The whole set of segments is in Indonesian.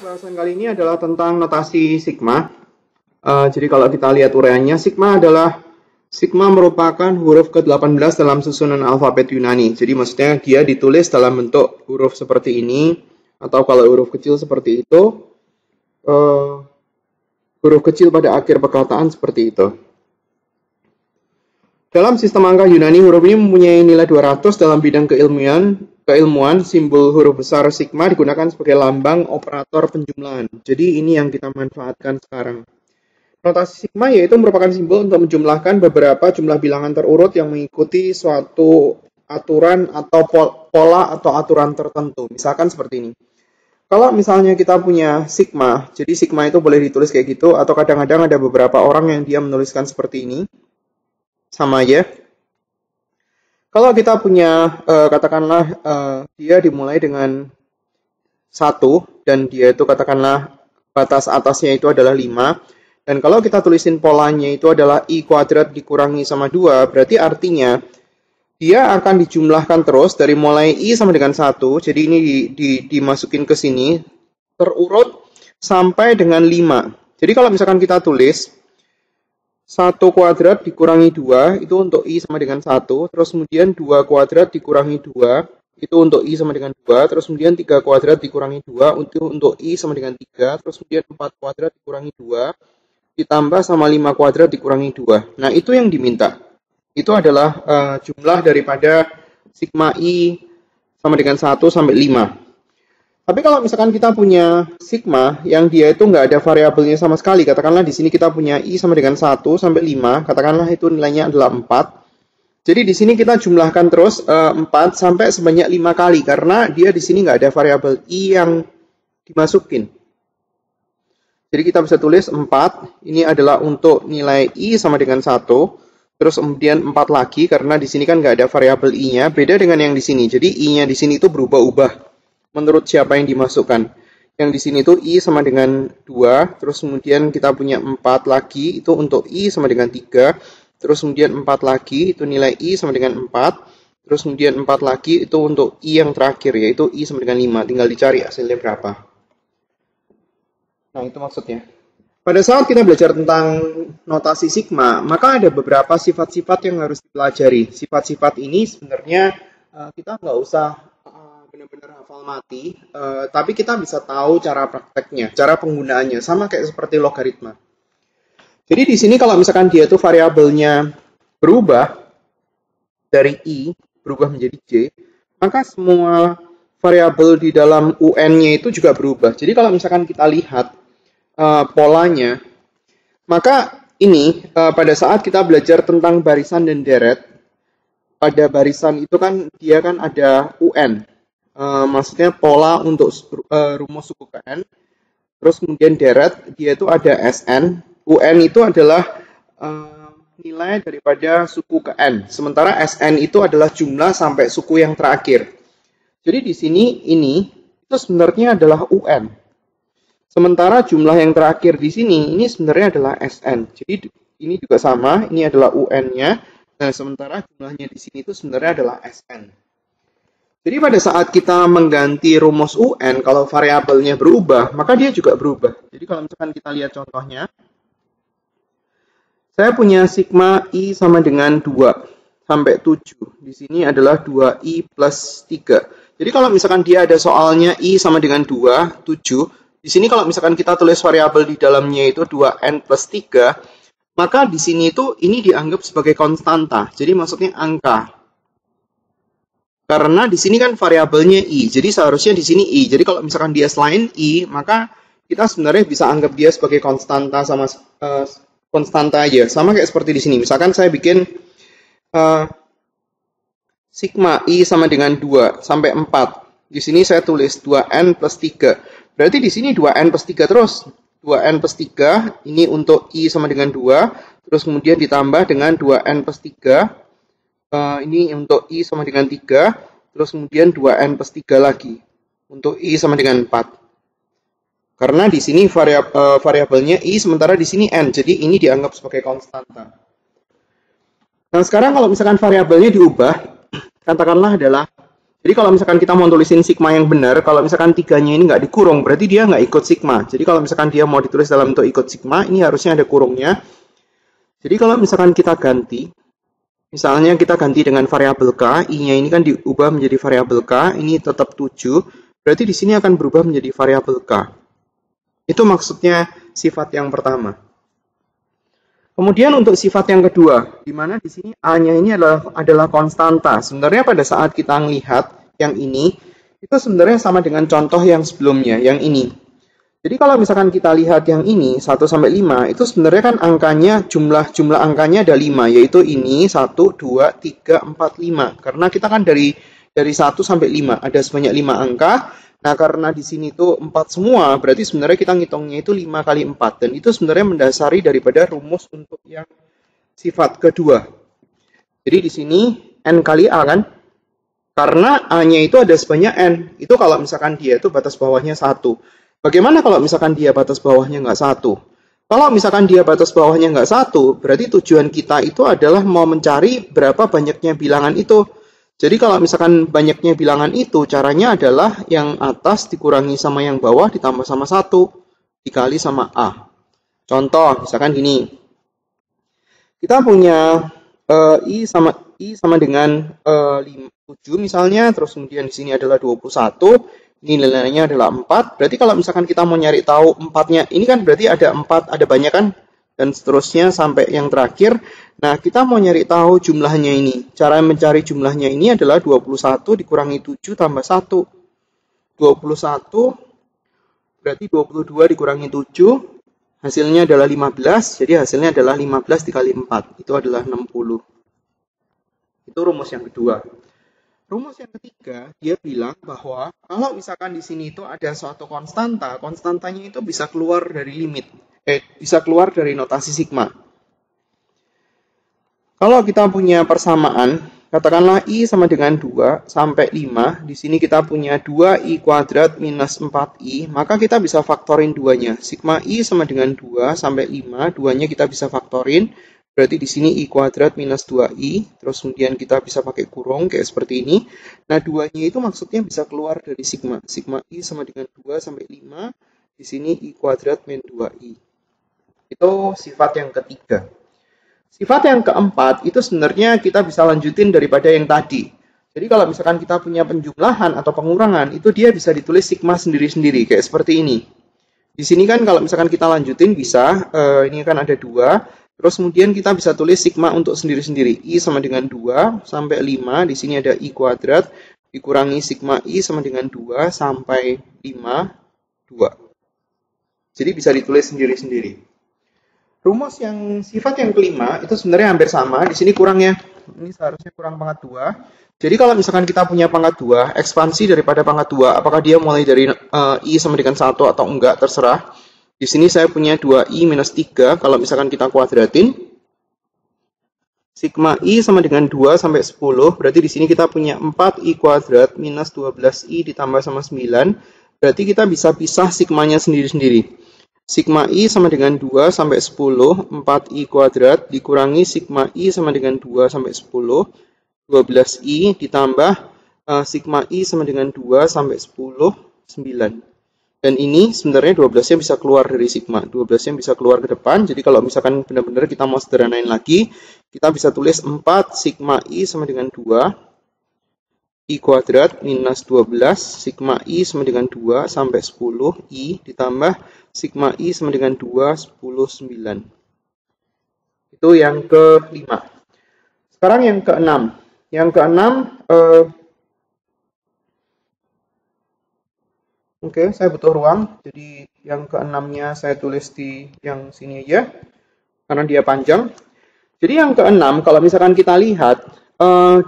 Bahasan kali ini adalah tentang notasi sigma. Jadi kalau kita lihat uraiannya, sigma merupakan huruf ke-18 dalam susunan alfabet Yunani. Jadi maksudnya dia ditulis dalam bentuk huruf seperti ini, atau kalau huruf kecil seperti itu, huruf kecil pada akhir perkataan seperti itu. Dalam sistem angka Yunani, huruf ini mempunyai nilai 200 dalam bidang keilmuan. Simbol huruf besar sigma digunakan sebagai lambang operator penjumlahan. Jadi ini yang kita manfaatkan sekarang. Notasi sigma yaitu merupakan simbol untuk menjumlahkan beberapa jumlah bilangan terurut yang mengikuti suatu aturan atau pola atau aturan tertentu. Misalkan seperti ini. Kalau misalnya kita punya sigma, jadi sigma itu boleh ditulis kayak gitu, atau kadang-kadang ada beberapa orang yang dia menuliskan seperti ini. Sama aja. Kalau kita punya, katakanlah dia dimulai dengan 1, dan dia itu katakanlah batas atasnya itu adalah 5, dan kalau kita tulisin polanya itu adalah I kuadrat dikurangi sama 2, berarti artinya dia akan dijumlahkan terus dari mulai I sama dengan 1, jadi ini dimasukin ke sini, terurut sampai dengan 5. Jadi kalau misalkan kita tulis 1 kuadrat dikurangi 2 itu untuk I sama dengan 1, terus kemudian 2 kuadrat dikurangi 2 itu untuk I sama dengan 2, terus kemudian 3 kuadrat dikurangi 2 itu untuk I sama dengan 3, terus kemudian 4 kuadrat dikurangi 2 ditambah sama 5 kuadrat dikurangi 2. Nah, itu yang diminta. Itu adalah jumlah daripada sigma I sama dengan 1 sampai 5. Tapi kalau misalkan kita punya sigma yang dia itu nggak ada variabelnya sama sekali, katakanlah di sini kita punya I sama dengan 1 sampai 5, katakanlah itu nilainya adalah 4. Jadi di sini kita jumlahkan terus 4 sampai sebanyak 5 kali, karena dia di sini nggak ada variabel I yang dimasukin. Jadi kita bisa tulis 4, ini adalah untuk nilai I sama dengan 1, terus kemudian 4 lagi, karena di sini kan nggak ada variabel I-nya, beda dengan yang di sini. Jadi I-nya di sini itu berubah-ubah menurut siapa yang dimasukkan. Yang di sini tuh I sama dengan 2, terus kemudian kita punya 4 lagi, itu untuk I sama dengan 3, terus kemudian 4 lagi, itu nilai I sama dengan 4, terus kemudian 4 lagi, itu untuk I yang terakhir, yaitu I sama dengan 5, tinggal dicari hasilnya berapa. Nah, itu maksudnya. Pada saat kita belajar tentang notasi sigma, maka ada beberapa sifat-sifat yang harus dipelajari. Sifat-sifat ini sebenarnya kita nggak usah benar-benar hafal mati, tapi kita bisa tahu cara prakteknya, cara penggunaannya, sama kayak seperti logaritma. Jadi di sini kalau misalkan dia itu variabelnya berubah dari I berubah menjadi J, maka semua variabel di dalam UN-nya itu juga berubah. Jadi kalau misalkan kita lihat polanya, maka ini pada saat kita belajar tentang barisan dan deret, pada barisan itu kan dia kan ada UN. Maksudnya pola untuk rumus suku ke N, terus kemudian deret dia itu ada SN, UN itu adalah nilai daripada suku ke N, sementara SN itu adalah jumlah sampai suku yang terakhir. Jadi di sini ini itu sebenarnya adalah UN, sementara jumlah yang terakhir di sini ini sebenarnya adalah SN. Jadi ini juga sama, ini adalah UN-nya, nah sementara jumlahnya di sini itu sebenarnya adalah SN. Jadi pada saat kita mengganti rumus UN, kalau variabelnya berubah, maka dia juga berubah. Jadi kalau misalkan kita lihat contohnya, saya punya sigma I sama dengan 2 sampai 7. Di sini adalah 2I plus 3. Jadi kalau misalkan dia ada soalnya I sama dengan 2, 7. Di sini kalau misalkan kita tulis variabel di dalamnya itu 2N plus 3, maka di sini itu ini dianggap sebagai konstanta. Jadi maksudnya angka. Karena di sini kan variabelnya I, jadi seharusnya di sini I. Jadi kalau misalkan dia selain I, maka kita sebenarnya bisa anggap dia sebagai konstanta sama konstanta aja. Sama kayak seperti di sini. Misalkan saya bikin sigma I sama dengan 2 sampai 4. Di sini saya tulis 2N plus 3. Berarti di sini 2N plus 3 terus. 2N plus 3, ini untuk I sama dengan 2. Terus kemudian ditambah dengan 2N plus 3. Ini untuk I sama dengan 3, terus kemudian 2N plus 3 lagi untuk I sama dengan 4. Karena di sini variabelnya I, sementara di sini N, jadi ini dianggap sebagai konstanta. Nah sekarang kalau misalkan variabelnya diubah, katakanlah adalah Jadi kalau misalkan kita mau tulisin sigma yang benar, kalau misalkan 3-nya ini nggak dikurung, berarti dia nggak ikut sigma. Jadi kalau misalkan dia mau ditulis dalam bentuk ikut sigma, ini harusnya ada kurungnya. Jadi kalau misalkan kita ganti, misalnya kita ganti dengan variabel k, i-nya ini kan diubah menjadi variabel k, ini tetap 7, berarti di sini akan berubah menjadi variabel k. Itu maksudnya sifat yang pertama. Kemudian untuk sifat yang kedua, di mana di sini A-nya ini adalah konstanta. Sebenarnya pada saat kita melihat yang ini, itu sebenarnya sama dengan contoh yang sebelumnya, yang ini. Jadi kalau misalkan kita lihat yang ini, 1 sampai 5, itu sebenarnya kan angkanya, jumlah angkanya ada 5, yaitu ini 1, 2, 3, 4, 5. Karena kita kan dari 1 sampai 5, ada sebanyak 5 angka. Nah, karena di sini tuh 4 semua, berarti sebenarnya kita ngitungnya itu 5 kali 4. Dan itu sebenarnya mendasari daripada rumus untuk yang sifat kedua. Jadi di sini N kali A kan? Karena A-nya itu ada sebanyak N. Itu kalau misalkan dia itu batas bawahnya 1. Bagaimana kalau misalkan dia batas bawahnya nggak 1? Kalau misalkan dia batas bawahnya nggak 1, berarti tujuan kita itu adalah mau mencari berapa banyaknya bilangan itu. Jadi kalau misalkan banyaknya bilangan itu, caranya adalah yang atas dikurangi sama yang bawah ditambah sama 1, dikali sama A. Contoh, misalkan gini. Kita punya I sama dengan 7 misalnya, terus kemudian di sini adalah 21, ini nilainya adalah 4. Berarti kalau misalkan kita mau nyari tahu 4-nya, ini kan berarti ada 4, ada banyak kan? Dan seterusnya sampai yang terakhir. Nah, kita mau nyari tahu jumlahnya ini. Cara mencari jumlahnya ini adalah 21 dikurangi 7 tambah 1. 21 berarti 22 dikurangi 7. Hasilnya adalah 15. Jadi hasilnya adalah 15 dikali 4. Itu adalah 60. Itu rumus yang kedua. Rumus yang ketiga, dia bilang bahwa kalau misalkan di sini itu ada suatu konstanta, konstantanya itu bisa keluar dari limit. Bisa keluar dari notasi sigma. Kalau kita punya persamaan, katakanlah I sama dengan 2 sampai 5, di sini kita punya 2I kuadrat minus 4I, maka kita bisa faktorin 2-nya. Sigma I sama dengan 2 sampai 5, 2-nya kita bisa faktorin, berarti di sini I kuadrat minus 2I, terus kemudian kita bisa pakai kurung kayak seperti ini. Nah, 2-nya itu maksudnya bisa keluar dari sigma. Sigma I sama dengan 2 sampai 5, di sini I kuadrat min 2I. Itu sifat yang ketiga. Sifat yang keempat itu sebenarnya kita bisa lanjutin daripada yang tadi. Jadi kalau misalkan kita punya penjumlahan atau pengurangan, itu dia bisa ditulis sigma sendiri-sendiri kayak seperti ini. Di sini kan kalau misalkan kita lanjutin bisa, ini kan ada 2, terus kemudian kita bisa tulis sigma untuk sendiri-sendiri. I sama dengan 2 sampai 5, di sini ada I kuadrat, dikurangi sigma I sama dengan 2 sampai 5, 2. Jadi bisa ditulis sendiri-sendiri. Rumus yang sifat yang kelima itu sebenarnya hampir sama. Di sini kurangnya, ini seharusnya kurang pangkat 2. Jadi kalau misalkan kita punya pangkat 2, ekspansi daripada pangkat 2, apakah dia mulai dari I sama dengan 1 atau enggak, terserah. Di sini saya punya 2I minus 3, kalau misalkan kita kuadratin. Sigma I sama dengan 2 sampai 10, berarti di sini kita punya 4I kuadrat minus 12I ditambah sama 9, berarti kita bisa pisah sigmanya sendiri-sendiri. Sigma I sama dengan 2 sampai 10, 4I kuadrat dikurangi sigma I sama dengan 2 sampai 10, 12I ditambah sigma I sama dengan 2 sampai 10, 9. Dan ini sebenarnya 12-nya bisa keluar dari sigma, 12-nya bisa keluar ke depan. Jadi kalau misalkan benar-benar kita mau sederhanain lagi, kita bisa tulis 4 sigma I sama dengan 2, I kuadrat minus 12, sigma I sama dengan 2 sampai 10, I ditambah sigma I sama dengan 2, 10, 9. Itu yang kelima. Sekarang yang keenam. Yang keenam, oke, saya butuh ruang. Jadi yang keenamnya saya tulis di yang sini aja, karena dia panjang. Jadi yang keenam, kalau misalkan kita lihat,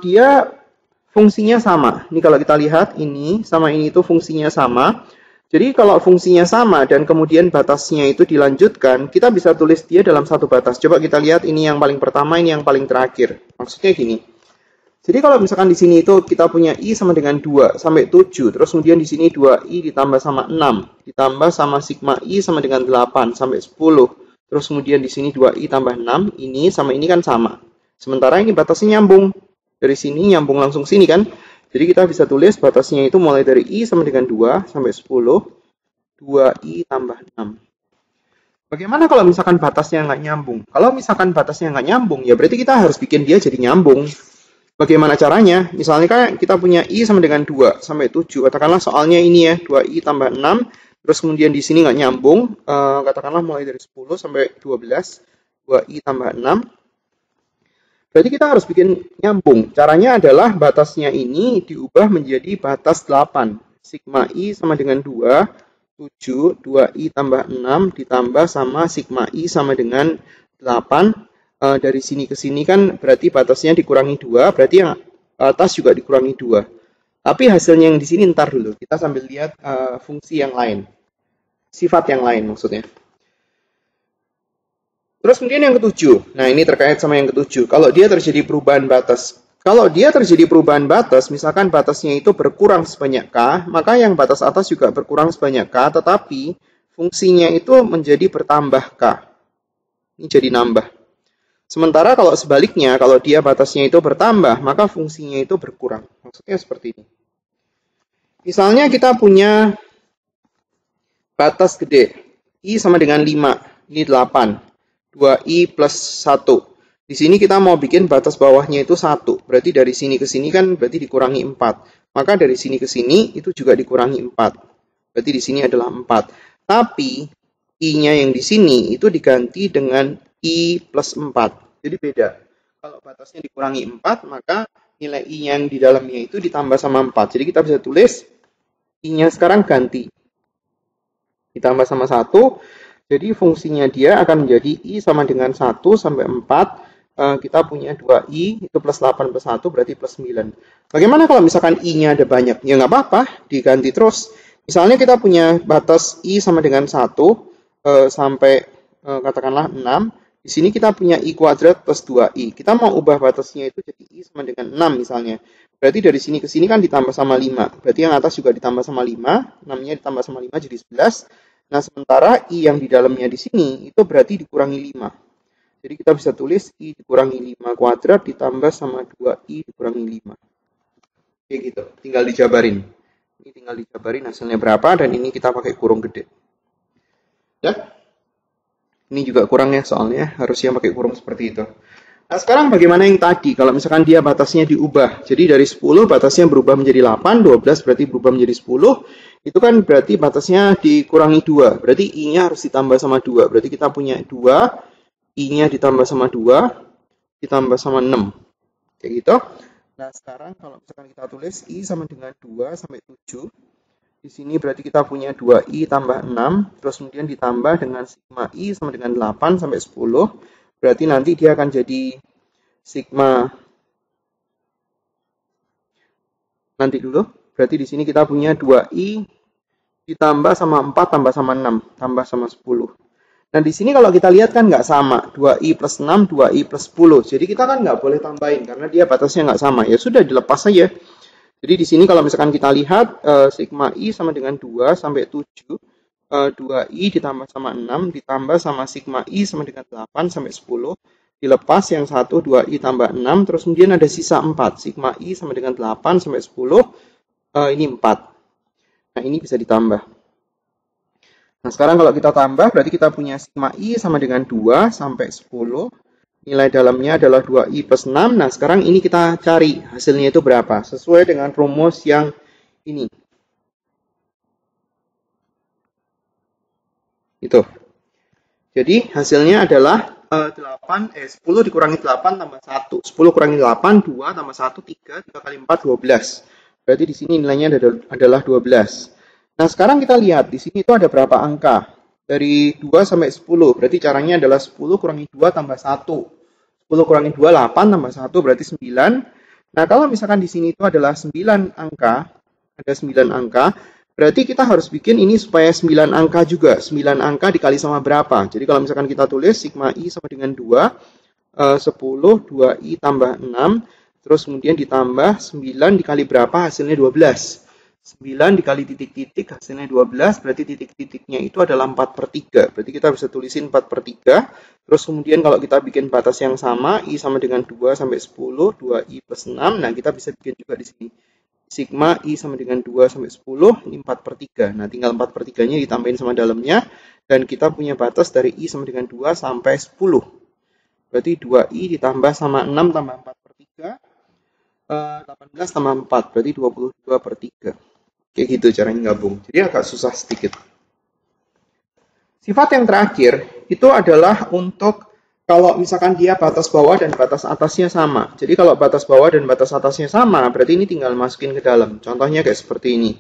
dia fungsinya sama. Ini kalau kita lihat, ini sama ini itu fungsinya sama. Jadi kalau fungsinya sama dan kemudian batasnya itu dilanjutkan, kita bisa tulis dia dalam satu batas. Coba kita lihat ini yang paling pertama, ini yang paling terakhir. Maksudnya gini. Jadi kalau misalkan di sini itu kita punya I sama dengan 2 sampai 7, terus kemudian di sini 2I ditambah sama 6, ditambah sama sigma I sama dengan 8 sampai 10, terus kemudian di sini 2I tambah 6, ini sama ini kan sama. Sementara ini batasnya nyambung. Dari sini nyambung langsung sini kan. Jadi kita bisa tulis batasnya itu mulai dari I sama dengan 2 sampai 10, 2I tambah 6. Bagaimana kalau misalkan batasnya nggak nyambung? Kalau misalkan batasnya nggak nyambung, ya berarti kita harus bikin dia jadi nyambung. Bagaimana caranya? Misalnya kan kita punya I sama dengan 2 sampai 7. Katakanlah soalnya ini ya, 2I tambah 6. Terus kemudian di sini nggak nyambung. Katakanlah mulai dari 10 sampai 12. 2I tambah 6. Berarti kita harus bikin nyambung. Caranya adalah batasnya ini diubah menjadi batas 8. Sigma I sama dengan 2, 7, 2I tambah 6 ditambah sama sigma I sama dengan 8. Dari sini ke sini kan berarti batasnya dikurangi 2, berarti yang atas juga dikurangi 2. Tapi hasilnya yang di sini ntar dulu. Kita sambil lihat fungsi yang lain. Sifat yang lain maksudnya. Terus kemudian yang ketujuh. Nah, ini terkait sama yang ketujuh. Kalau dia terjadi perubahan batas. Kalau dia terjadi perubahan batas, misalkan batasnya itu berkurang sebanyak K, maka yang batas atas juga berkurang sebanyak K, tetapi fungsinya itu menjadi bertambah K. Ini jadi nambah. Sementara kalau sebaliknya, kalau dia batasnya itu bertambah, maka fungsinya itu berkurang. Maksudnya seperti ini. Misalnya kita punya batas gede. I sama dengan 5. Ini 8. 2I plus 1. Di sini kita mau bikin batas bawahnya itu 1. Berarti dari sini ke sini kan berarti dikurangi 4. Maka dari sini ke sini itu juga dikurangi 4. Berarti di sini adalah 4. Tapi I-nya yang di sini itu diganti dengan I plus 4. Jadi beda. Kalau batasnya dikurangi 4, maka nilai I yang di dalamnya itu ditambah sama 4. Jadi kita bisa tulis I-nya sekarang ganti. Ditambah sama 1. Jadi fungsinya dia akan menjadi I sama dengan 1 sampai 4. Kita punya 2I, itu plus 8 plus 1 berarti plus 9. Bagaimana kalau misalkan I-nya ada banyak? Ya nggak apa-apa, diganti terus. Misalnya kita punya batas I sama dengan 1 sampai katakanlah 6. Di sini kita punya I kuadrat plus 2I. Kita mau ubah batasnya itu jadi I sama dengan 6 misalnya. Berarti dari sini ke sini kan ditambah sama 5. Berarti yang atas juga ditambah sama 5. 6-nya ditambah sama 5 jadi 11. Nah, sementara I yang di dalamnya di sini itu berarti dikurangi 5. Jadi kita bisa tulis I dikurangi 5 kuadrat ditambah sama 2I dikurangi 5. Kayak gitu, tinggal dijabarin. Ini tinggal dijabarin hasilnya berapa dan ini kita pakai kurung gede. Ya. Ini juga kurang ya soalnya, harusnya pakai kurung seperti itu. Nah, sekarang bagaimana yang tadi? Kalau misalkan dia batasnya diubah. Jadi dari 10 batasnya berubah menjadi 8, 12 berarti berubah menjadi 10. Itu kan berarti batasnya dikurangi 2. Berarti I-nya harus ditambah sama 2. Berarti kita punya 2, I-nya ditambah sama 2, ditambah sama 6. Kayak gitu. Nah, sekarang kalau misalkan kita tulis I sama dengan 2 sampai 7. Di sini berarti kita punya 2I tambah 6. Terus kemudian ditambah dengan sigma I sama dengan 8 sampai 10. Berarti nanti dia akan jadi sigma. Nanti dulu. Berarti di sini kita punya 2I ditambah sama 4 tambah sama 6 tambah sama 10. Nah, di sini kalau kita lihat kan nggak sama. 2I plus 6, 2I plus 10. Jadi kita kan nggak boleh tambahin karena dia batasnya nggak sama. Ya sudah dilepas saja. Jadi di sini kalau misalkan kita lihat sigma I sama dengan 2 sampai 7. 2I ditambah sama 6 ditambah sama sigma I sama dengan 8 sampai 10. Dilepas yang 1 2I tambah 6. Terus kemudian ada sisa 4. Sigma I sama dengan 8 sampai 10. Ini 4. Nah, ini bisa ditambah. Nah, sekarang kalau kita tambah, berarti kita punya sigma I sama dengan 2 sampai 10. Nilai dalamnya adalah 2I plus 6. Nah, sekarang ini kita cari hasilnya itu berapa. Sesuai dengan rumus yang ini. Itu. Jadi, hasilnya adalah 10 dikurangi 8 tambah 1. 10 kurangi 8, 2 tambah 1, 3. 3 kali 4, 12. Berarti di sini nilainya adalah 12. Nah, sekarang kita lihat di sini itu ada berapa angka? Dari 2 sampai 10. Berarti caranya adalah 10 kurangi 2 tambah 1. 10 kurangi 2, 8 tambah 1 berarti 9. Nah, kalau misalkan di sini itu adalah 9 angka, ada 9 angka, berarti kita harus bikin ini supaya 9 angka juga. 9 angka dikali sama berapa? Jadi kalau misalkan kita tulis sigma I sama dengan 2, 10, 2I tambah 6, terus kemudian ditambah 9 dikali berapa hasilnya 12. 9 dikali titik-titik hasilnya 12, berarti titik-titiknya itu adalah 4/3. Berarti kita bisa tulisin 4/3. Terus kemudian kalau kita bikin batas yang sama, I sama dengan 2 sampai 10, 2I plus 6. Nah, kita bisa bikin juga di sini. sigma I sama dengan 2 sampai 10, ini 4/3. Nah, tinggal 4/3-nya ditambahin sama dalamnya, dan kita punya batas dari I sama dengan 2 sampai 10. Berarti 2I ditambah sama 6 tambah 4/3, 18 tambah 4, berarti 22/3. Kayak gitu caranya gabung. Jadi agak susah sedikit. Sifat yang terakhir itu adalah untuk kalau misalkan dia batas bawah dan batas atasnya sama. Jadi kalau batas bawah dan batas atasnya sama, berarti ini tinggal masukin ke dalam. Contohnya kayak seperti ini.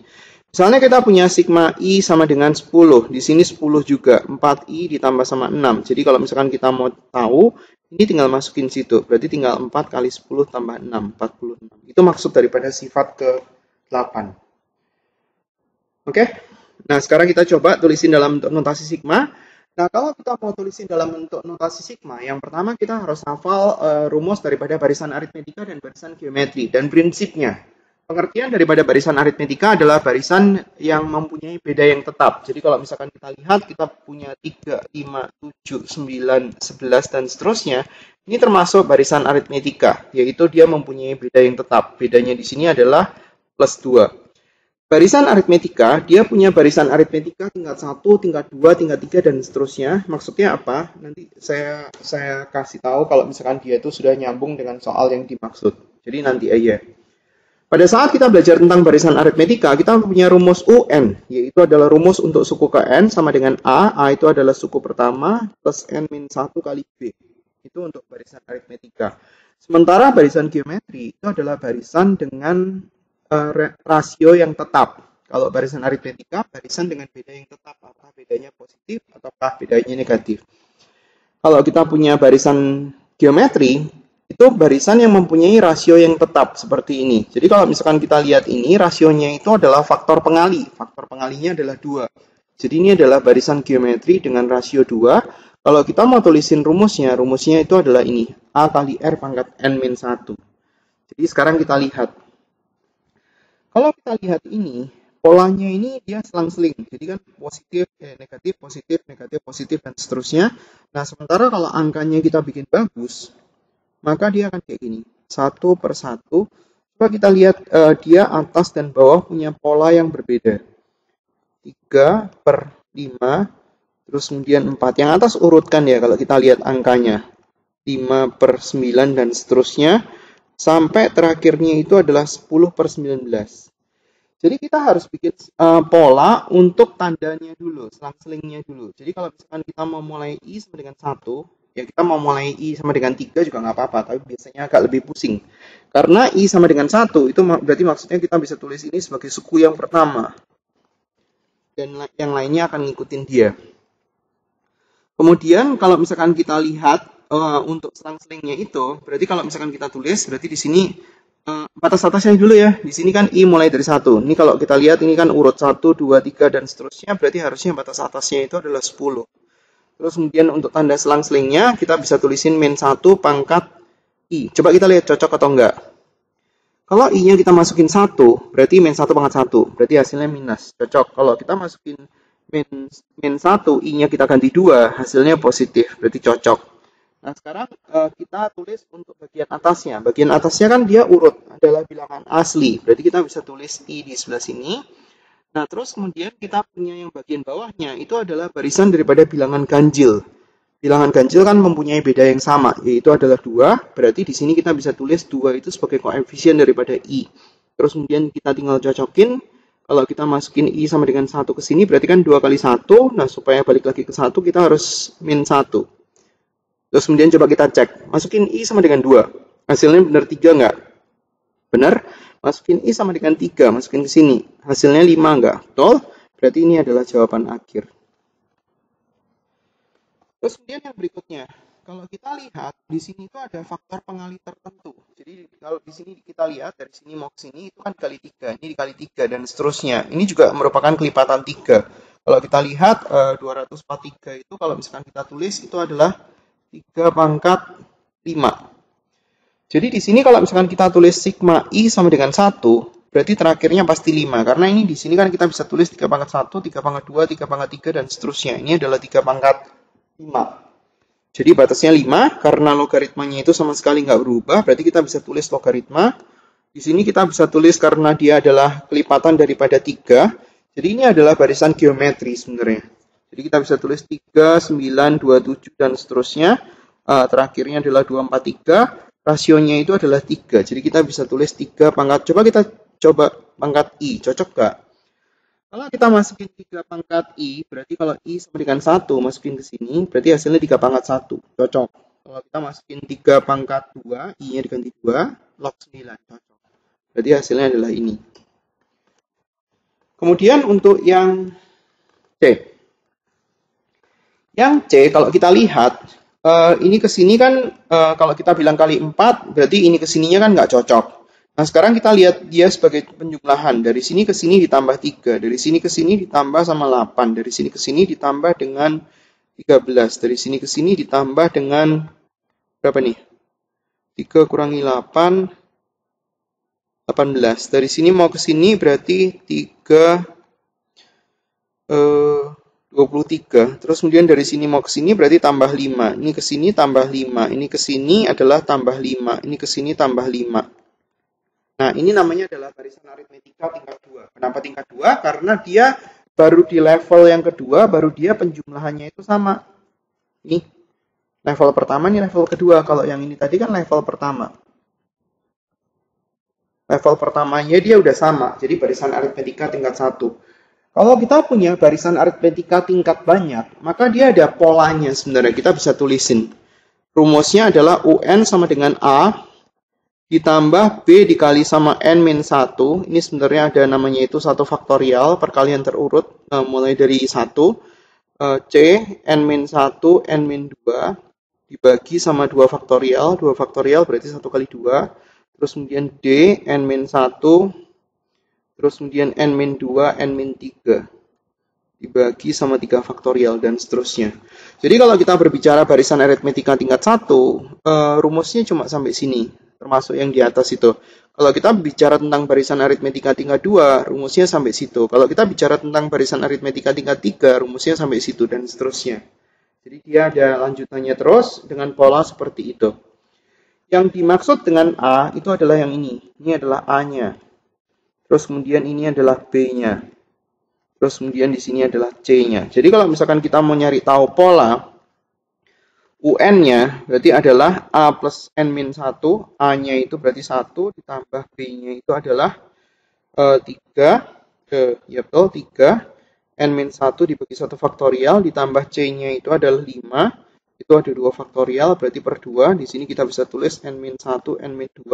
Misalnya kita punya sigma I sama dengan 10. Di sini 10 juga. 4I ditambah sama 6. Jadi kalau misalkan kita mau tahu, ini tinggal masukin situ. Berarti tinggal 4 kali 10 tambah 6. 46. Itu maksud daripada sifat ke-8. Oke? Nah, sekarang kita coba tulisin dalam bentuk notasi sigma. Nah, kalau kita mau tulisin dalam bentuk notasi sigma, yang pertama kita harus hafal rumus daripada barisan aritmetika dan barisan geometri. Dan prinsipnya, pengertian daripada barisan aritmetika adalah barisan yang mempunyai beda yang tetap. Jadi kalau misalkan kita lihat, kita punya 3, 5, 7, 9, 11, dan seterusnya. Ini termasuk barisan aritmetika, yaitu dia mempunyai beda yang tetap. Bedanya di sini adalah plus 2. Barisan aritmetika, dia punya barisan aritmetika tingkat 1, tingkat 2, tingkat 3, dan seterusnya. Maksudnya apa? Nanti saya kasih tahu kalau misalkan dia itu sudah nyambung dengan soal yang dimaksud. Jadi nanti aja. Pada saat kita belajar tentang barisan aritmetika, kita punya rumus UN, yaitu adalah rumus untuk suku ke N sama dengan A itu adalah suku pertama, plus N-1 kali B. Itu untuk barisan aritmetika. Sementara barisan geometri, itu adalah barisan dengan rasio yang tetap. Kalau barisan aritmetika, barisan dengan beda yang tetap, apakah bedanya positif ataukah bedanya negatif. Kalau kita punya barisan geometri, itu barisan yang mempunyai rasio yang tetap seperti ini. Jadi kalau misalkan kita lihat ini, rasionya itu adalah faktor pengali. Faktor pengalinya adalah 2. Jadi ini adalah barisan geometri dengan rasio 2. Kalau kita mau tulisin rumusnya itu adalah ini, A kali R pangkat N-1. Jadi sekarang kita lihat. Kalau kita lihat ini, polanya ini dia selang-seling. Jadi kan positif, negatif, positif, negatif, positif, dan seterusnya. Nah, sementara kalau angkanya kita bikin bagus, maka dia akan kayak gini. 1 per 1. Coba kita lihat dia atas dan bawah punya pola yang berbeda. 3 per 5, terus kemudian 4. Yang atas urutkan ya kalau kita lihat angkanya. 5 per 9 dan seterusnya. Sampai terakhirnya itu adalah 10 per 19. Jadi kita harus bikin pola untuk tandanya dulu, selang-selingnya dulu. Jadi kalau misalkan kita mau mulai I sama dengan 1, ya kita mau mulai I sama dengan 3 juga nggak apa-apa, tapi biasanya agak lebih pusing. Karena I sama dengan 1, itu berarti maksudnya kita bisa tulis ini sebagai suku yang pertama. Dan yang lainnya akan ngikutin dia. Kemudian kalau misalkan kita lihat, untuk selang-selingnya itu, berarti kalau misalkan kita tulis, berarti di sini batas atasnya dulu ya. Di sini kan I mulai dari 1. Ini kalau kita lihat, ini kan urut 1, 2, 3, dan seterusnya, berarti harusnya batas atasnya itu adalah 10. Terus kemudian untuk tanda selang-selingnya, kita bisa tulisin -1 pangkat I. Coba kita lihat cocok atau enggak. Kalau I-nya kita masukin 1, berarti -1 pangkat 1. Berarti hasilnya minus. Cocok. Kalau kita masukin -1, I-nya kita ganti 2, hasilnya positif. Berarti cocok. Nah, sekarang kita tulis untuk bagian atasnya. Bagian atasnya kan dia urut, adalah bilangan asli. Berarti kita bisa tulis I di sebelah sini. Nah, terus kemudian kita punya yang bagian bawahnya, itu adalah barisan daripada bilangan ganjil. Bilangan ganjil kan mempunyai beda yang sama, yaitu adalah 2. Berarti di sini kita bisa tulis 2 itu sebagai koefisien daripada I. Terus kemudian kita tinggal cocokin. Kalau kita masukin I sama dengan 1 ke sini, berarti kan 2 kali 1. Nah, supaya balik lagi ke 1, kita harus -1. Terus kemudian coba kita cek. Masukin I sama dengan 2. Hasilnya benar 3 nggak? Benar. Masukin I sama dengan 3. Masukin ke sini. Hasilnya 5 nggak? Betul. Berarti ini adalah jawaban akhir. Terus kemudian yang berikutnya. Kalau kita lihat, di sini itu ada faktor pengali tertentu. Jadi kalau di sini kita lihat, dari sini mau ke sini, itu kan dikali 3. Ini dikali 3 dan seterusnya. Ini juga merupakan kelipatan 3. Kalau kita lihat, 243 itu kalau misalkan kita tulis, itu adalah 3 pangkat 5. Jadi di sini kalau misalkan kita tulis sigma I sama dengan 1, berarti terakhirnya pasti 5. Karena ini di sini kan kita bisa tulis 3 pangkat 1, 3 pangkat 2, 3 pangkat 3, dan seterusnya. Ini adalah 3 pangkat 5. Jadi batasnya 5, karena logaritmanya itu sama sekali nggak berubah, berarti kita bisa tulis logaritma Di sini kita bisa tulis karena dia adalah kelipatan daripada 3. Jadi ini adalah barisan geometri sebenarnya. Jadi kita bisa tulis 3, 9, 2, 7, dan seterusnya. Terakhirnya adalah 2, 4, 3. Rasionya itu adalah 3. Jadi kita bisa tulis 3 pangkat. Coba kita coba pangkat I. Cocok nggak? Kalau kita masukin 3 pangkat I, berarti kalau I sama dengan 1, masukin ke sini, berarti hasilnya 3 pangkat 1. Cocok. Kalau kita masukin 3 pangkat 2, I-nya diganti 2, log 9. Cocok. Berarti hasilnya adalah ini. Kemudian untuk yang C. Yang C, kalau kita lihat, ini ke sini kan, kalau kita bilang kali 4, berarti ini ke sininya kan nggak cocok. Nah, sekarang kita lihat dia sebagai penjumlahan. Dari sini ke sini ditambah 3. Dari sini ke sini ditambah sama 8. Dari sini ke sini ditambah dengan 13. Dari sini ke sini ditambah dengan berapa nih? 3 kurangi 8, 18. Dari sini mau ke sini berarti 23. Terus kemudian dari sini mau ke sini berarti tambah 5. Ini ke sini tambah 5. Ini ke sini adalah tambah 5. Ini ke sini tambah 5. Nah, ini namanya adalah barisan aritmetika tingkat 2. Kenapa tingkat 2? Karena dia baru di level yang kedua, baru dia penjumlahannya itu sama. Ini level pertama, ini level kedua. Kalau yang ini tadi kan level pertama. Level pertamanya dia udah sama, jadi barisan aritmetika tingkat 1. Kalau kita punya barisan aritmetika tingkat banyak, maka dia ada polanya sebenarnya. Kita bisa tulisin. Rumusnya adalah UN sama dengan A ditambah B dikali sama N-1. Ini sebenarnya ada namanya itu 1 faktorial, perkalian terurut, mulai dari 1. C, N-1, N-2, dibagi sama 2 faktorial. 2 faktorial berarti 1 kali 2. Terus kemudian D, N-1, terus kemudian N-2, N-3. Dibagi sama 3 faktorial, dan seterusnya. Jadi kalau kita berbicara barisan aritmetika tingkat 1, rumusnya cuma sampai sini. Termasuk yang di atas itu. Kalau kita bicara tentang barisan aritmetika tingkat 2, rumusnya sampai situ. Kalau kita bicara tentang barisan aritmetika tingkat 3, rumusnya sampai situ, dan seterusnya. Jadi dia ada lanjutannya terus dengan pola seperti itu. Yang dimaksud dengan A itu adalah yang ini. Ini adalah A-nya. Terus kemudian ini adalah B-nya. Terus kemudian di sini adalah C-nya. Jadi kalau misalkan kita mau nyari tahu pola, UN-nya berarti adalah A plus N-1, A-nya itu berarti 1, ditambah B-nya itu adalah 3, ya betul, 3, N-1 dibagi 1 faktorial, ditambah C-nya itu adalah 5, itu ada 2 faktorial, berarti per 2, di sini kita bisa tulis N-1, N-2,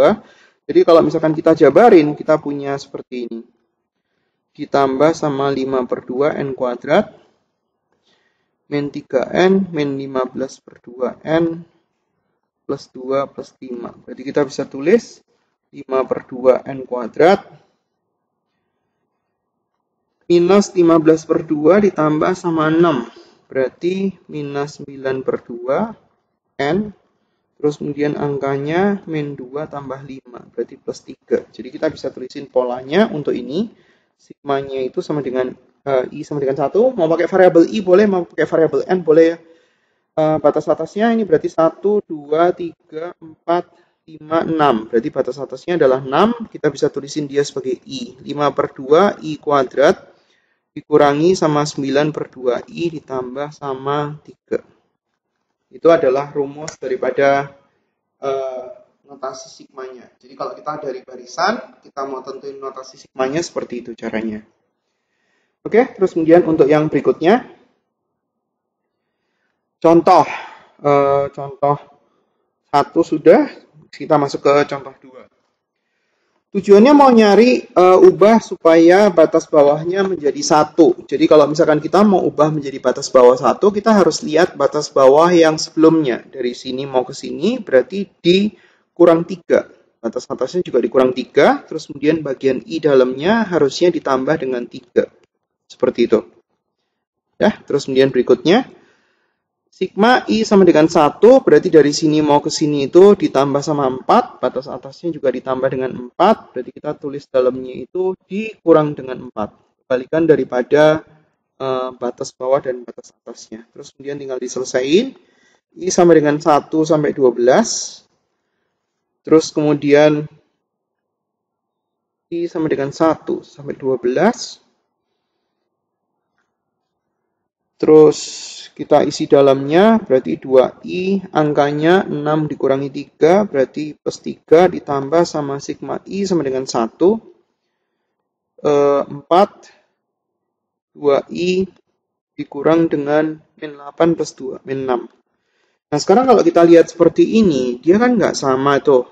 jadi kalau misalkan kita jabarin, kita punya seperti ini, ditambah sama 5 per 2, N kuadrat, min 3N, min 15 per 2N, plus 2 plus 5. Berarti kita bisa tulis 5 per 2N kuadrat, minus 15 per 2 ditambah sama 6. Berarti minus 9 per 2N, terus kemudian angkanya min 2 tambah 5. Berarti plus 3. Jadi kita bisa tulisin polanya untuk ini. Sigmanya itu sama dengan I sama dengan 1, mau pakai variabel I boleh, mau pakai variabel N boleh ya. Batas atasnya ini berarti 1, 2, 3, 4, 5, 6. Berarti batas atasnya adalah 6, kita bisa tulisin dia sebagai I. 5 per 2, I kuadrat, dikurangi sama 9 per 2, I ditambah sama 3. Itu adalah rumus daripada notasi sigmanya. Jadi kalau kita dari barisan, kita mau tentuin notasi sigmanya seperti itu caranya. Oke, terus kemudian untuk yang berikutnya, contoh 1 sudah, kita masuk ke contoh 2. Tujuannya mau nyari ubah supaya batas bawahnya menjadi 1. Jadi kalau misalkan kita mau ubah menjadi batas bawah 1, kita harus lihat batas bawah yang sebelumnya. Dari sini mau ke sini, berarti dikurang 3. Batas atasnya juga dikurang 3, terus kemudian bagian I dalamnya harusnya ditambah dengan 3. Seperti itu. Ya, terus kemudian berikutnya, sigma I sama dengan 1, berarti dari sini mau ke sini itu ditambah sama 4, batas atasnya juga ditambah dengan 4, berarti kita tulis dalamnya itu dikurang dengan 4. Kebalikan daripada batas bawah dan batas atasnya. Terus kemudian tinggal diselesaikan. I sama dengan 1 sampai 12. Terus kemudian I sama dengan 1 sampai 12. Terus kita isi dalamnya, berarti 2I, angkanya 6 dikurangi 3, berarti plus 3 ditambah sama sigma I sama dengan 1. 4, 2I dikurang dengan min 8 plus 2, min 6. Nah, sekarang kalau kita lihat seperti ini, dia kan nggak sama tuh.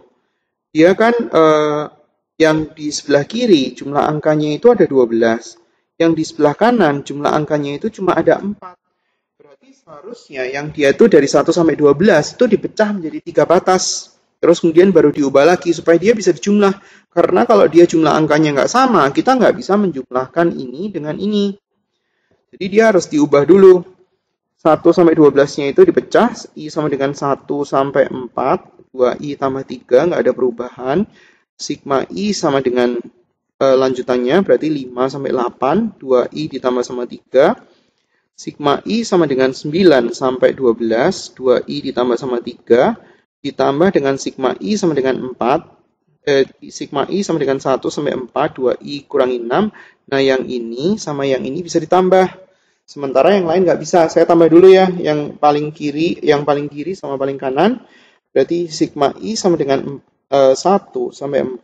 Dia kan yang di sebelah kiri jumlah angkanya itu ada 12. Yang di sebelah kanan jumlah angkanya itu cuma ada 4. Berarti seharusnya yang dia itu dari 1 sampai 12 itu dipecah menjadi 3 batas. Terus kemudian baru diubah lagi supaya dia bisa dijumlah. Karena kalau dia jumlah angkanya nggak sama, kita nggak bisa menjumlahkan ini dengan ini. Jadi dia harus diubah dulu. 1 sampai 12-nya itu dipecah, I sama dengan 1 sampai 4, 2I tambah 3, nggak ada perubahan. Sigma I sama dengan lanjutannya, berarti 5 sampai 8, 2I ditambah sama 3. Sigma I sama dengan 9 sampai 12, 2I ditambah sama 3, ditambah dengan sigma I sama dengan 4, sigma I sama dengan 1 sampai 4, 2I kurangi 6. Nah, yang ini sama yang ini bisa ditambah. Sementara yang lain nggak bisa. Saya tambah dulu ya, yang paling kiri sama paling kanan. Berarti sigma I sama dengan 1 sampai 4.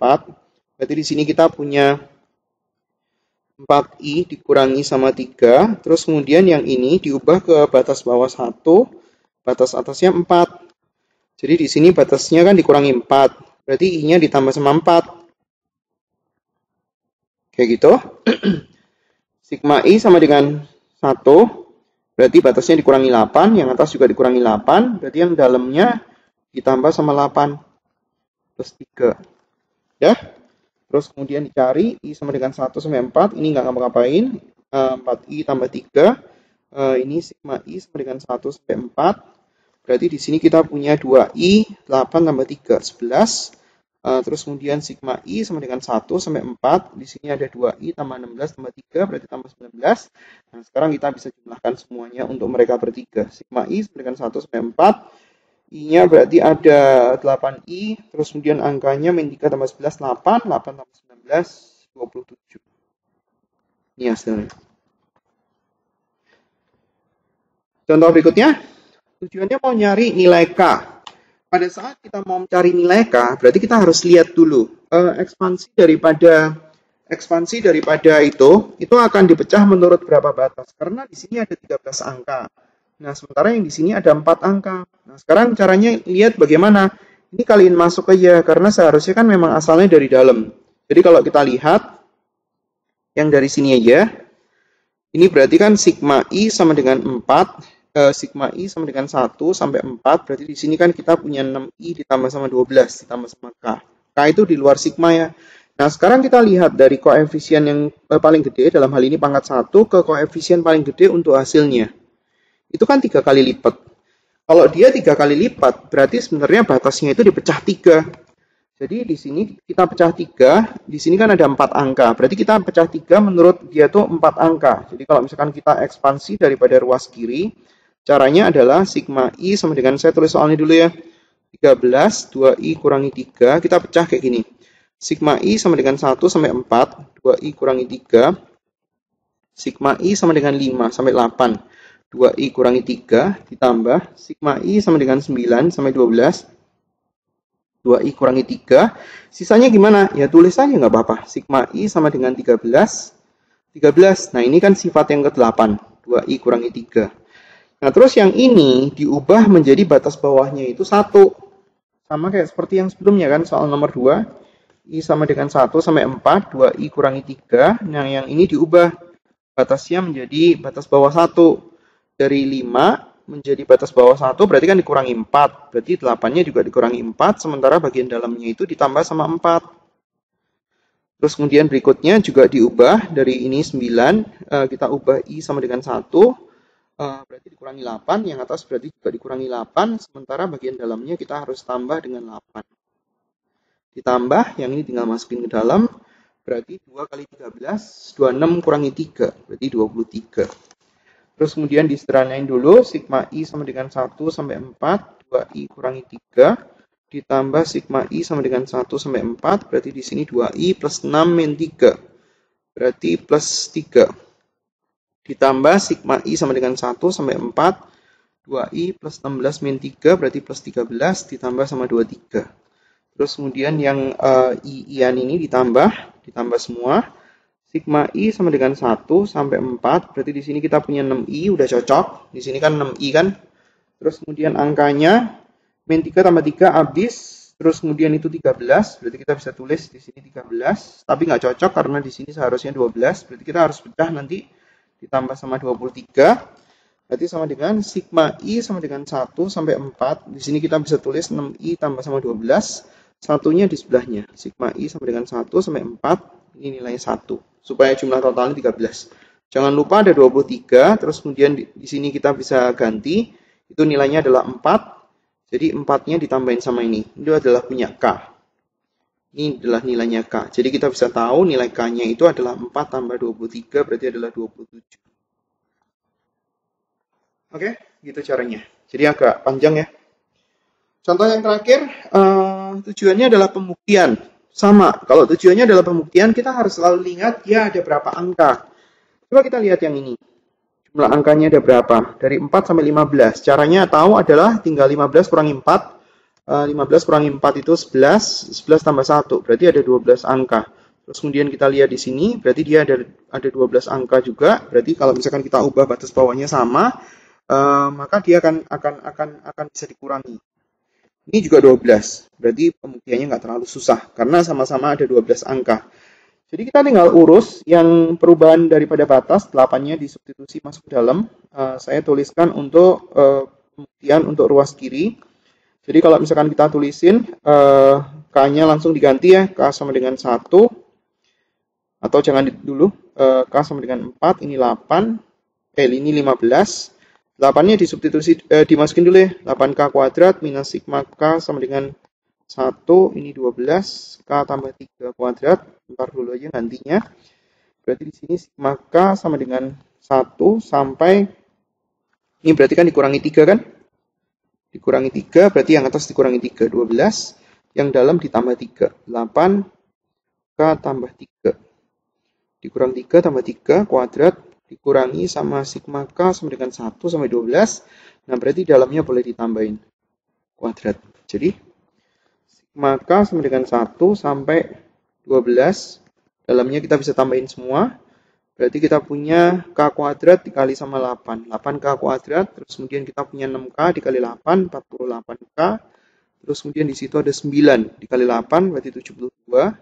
Berarti di sini kita punya 4I dikurangi sama 3. Terus kemudian yang ini diubah ke batas bawah 1, batas atasnya 4. Jadi di sini batasnya kan dikurangi 4. Berarti I-nya ditambah sama 4. Kayak gitu. Sigma I sama dengan 1, berarti batasnya dikurangi 8, yang atas juga dikurangi 8, berarti yang dalamnya ditambah sama 8, plus 3. Ya, terus kemudian dicari, I sama dengan 1 sampai 4, ini nggak ngapa-ngapain, 4I tambah 3, ini sigma I sama dengan 1 sampai 4, berarti di sini kita punya 2I, 8 tambah 3, 11, terus kemudian sigma I sama dengan 1 sampai 4. Di sini ada 2I tambah 16 tambah 3, berarti tambah 19. Nah, sekarang kita bisa jumlahkan semuanya untuk mereka bertiga. Sigma I sama dengan 1 sampai 4. I-nya berarti ada 8I, terus kemudian angkanya min 3 tambah 11, 8. 8 tambah 19, 27. Ini hasilnya. Contoh berikutnya, tujuannya mau nyari nilai K. Pada saat kita mau mencari nilai K, berarti kita harus lihat dulu ekspansi daripada itu akan dipecah menurut berapa batas. Karena di sini ada 13 angka. Nah, sementara yang di sini ada 4 angka. Nah, sekarang caranya lihat bagaimana. Ini kalian masuk aja, karena seharusnya kan memang asalnya dari dalam. Jadi kalau kita lihat yang dari sini aja, ini berarti kan sigma I sama dengan 4. Sigma I sama dengan 1 sampai 4, berarti di sini kan kita punya 6I ditambah sama 12, ditambah sama K. K itu di luar sigma ya. Nah, sekarang kita lihat dari koefisien yang paling gede, dalam hal ini pangkat 1, ke koefisien paling gede untuk hasilnya. Itu kan 3 kali lipat. Kalau dia 3 kali lipat, berarti sebenarnya batasnya itu dipecah 3. Jadi di sini kita pecah 3, di sini kan ada 4 angka. Berarti kita pecah 3 menurut dia tuh 4 angka. Jadi kalau misalkan kita ekspansi daripada ruas kiri, caranya adalah sigma I sama dengan, saya tulis soalnya dulu ya, 13, 2I kurangi 3, kita pecah kayak gini. Sigma I sama dengan 1 sampai 4, 2I kurangi 3. Sigma I sama dengan 5 sampai 8, 2I kurangi 3, ditambah sigma I sama dengan 9 sampai 12, 2I kurangi 3. Sisanya gimana? Ya tulis aja nggak apa-apa. Sigma I sama dengan 13. Nah, ini kan sifat yang ke-8, 2I kurangi 3. Nah, terus yang ini diubah menjadi batas bawahnya itu 1. Sama kayak seperti yang sebelumnya kan, soal nomor 2. I sama dengan 1 sampai 4, 2I kurangi 3. Nah, yang ini diubah batasnya menjadi batas bawah 1. Dari 5 menjadi batas bawah 1, berarti kan dikurangi 4. Berarti 8-nya juga dikurangi 4, sementara bagian dalamnya itu ditambah sama 4. Terus kemudian berikutnya juga diubah, dari ini 9, kita ubah I sama dengan 1. Berarti dikurangi 8, yang atas berarti juga dikurangi 8, sementara bagian dalamnya kita harus tambah dengan 8. Ditambah, yang ini tinggal masukin ke dalam, berarti 2 kali 13, 26 kurangi 3, berarti 23. Terus kemudian disederhanain dulu, sigma I sama dengan 1 sampai 4, 2I kurangi 3, ditambah sigma I sama dengan 1 sampai 4, berarti di sini 2I plus 6 min 3, berarti plus 3. Ditambah sigma I sama dengan 1 sampai 4, 2I plus 16 min 3, berarti plus 13, ditambah sama 23. Terus kemudian yang I-ian ini ditambah semua. Sigma I sama dengan 1 sampai 4, berarti di sini kita punya 6I, udah cocok. Di sini kan 6I kan. Terus kemudian angkanya, min 3 tambah 3 habis, terus kemudian itu 13, berarti kita bisa tulis di sini 13, tapi nggak cocok karena di sini seharusnya 12, berarti kita harus pecah nanti ditambah sama 23, berarti sama dengan sigma I sama dengan 1 sampai 4, di sini kita bisa tulis 6I tambah sama 12, satunya di sebelahnya, sigma I sama dengan 1 sampai 4, ini nilainya 1, supaya jumlah totalnya 13. Jangan lupa ada 23, terus kemudian di sini kita bisa ganti, itu nilainya adalah 4, jadi 4-nya ditambahin sama ini adalah punya K. Ini adalah nilainya K. Jadi kita bisa tahu nilai K-nya itu adalah 4 tambah 23, berarti adalah 27. Oke, gitu caranya. Jadi agak panjang ya. Contoh yang terakhir, tujuannya adalah pembuktian. Sama, kalau tujuannya adalah pembuktian, kita harus selalu ingat dia ada berapa angka. Coba kita lihat yang ini. Jumlah angkanya ada berapa? Dari 4 sampai 15. Caranya tahu adalah tinggal 15 kurangi 4. 15 kurangi 4 itu 11. 11 tambah 1. Berarti ada 12 angka. Terus kemudian kita lihat di sini. Berarti dia ada 12 angka juga. Berarti kalau misalkan kita ubah batas bawahnya sama. Maka dia akan bisa dikurangi. Ini juga 12. Berarti pembuktiannya nggak terlalu susah. Karena sama-sama ada 12 angka. Jadi kita tinggal urus yang perubahan daripada batas, 8-nya disubstitusi masuk ke dalam. Saya tuliskan untuk pembuktian untuk ruas kiri. Jadi kalau misalkan kita tulisin, K-nya langsung diganti ya, K sama dengan 1. Atau jangan dulu, K sama dengan 4, ini 8. Ini 15. 8-nya disubstitusi, dimasukin dulu ya, 8K kuadrat minus sigma K sama dengan 1, ini 12, K tambah 3 kuadrat, ntar dulu aja gantinya. Berarti di sini sigma K sama dengan 1 sampai, ini berarti kan dikurangi 3 kan? Dikurangi 3, berarti yang atas dikurangi 3, 12, yang dalam ditambah 3, 8, K tambah 3. Dikurang 3 tambah 3 kuadrat, dikurangi sama sigma K sama dengan 1 sampai 12, nah berarti dalamnya boleh ditambahin kuadrat. Jadi, maka sama dengan 1 sampai 12, dalamnya kita bisa tambahin semua, berarti kita punya K kuadrat dikali sama 8, 8K kuadrat, terus kemudian kita punya 6K dikali 8, 48K, terus kemudian di situ ada 9 dikali 8, berarti 72,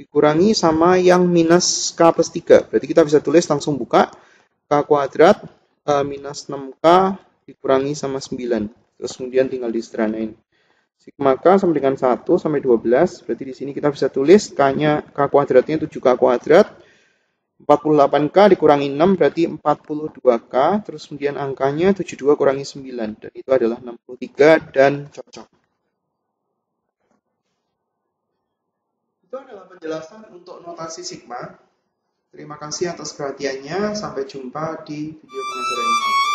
dikurangi sama yang minus K plus 3, berarti kita bisa tulis langsung buka, K kuadrat minus 6K dikurangi sama 9, terus kemudian tinggal disederhanain. Sigma K sama dengan 1 sampai 12, berarti di sini kita bisa tulis K-nya, K kuadratnya 7K kuadrat, 48K dikurangi 6, berarti 42K, terus kemudian angkanya 72 kurangi 9, dan itu adalah 63 dan cocok. Itu adalah penjelasan untuk notasi sigma. Terima kasih atas perhatiannya, sampai jumpa di video pengajaran ini.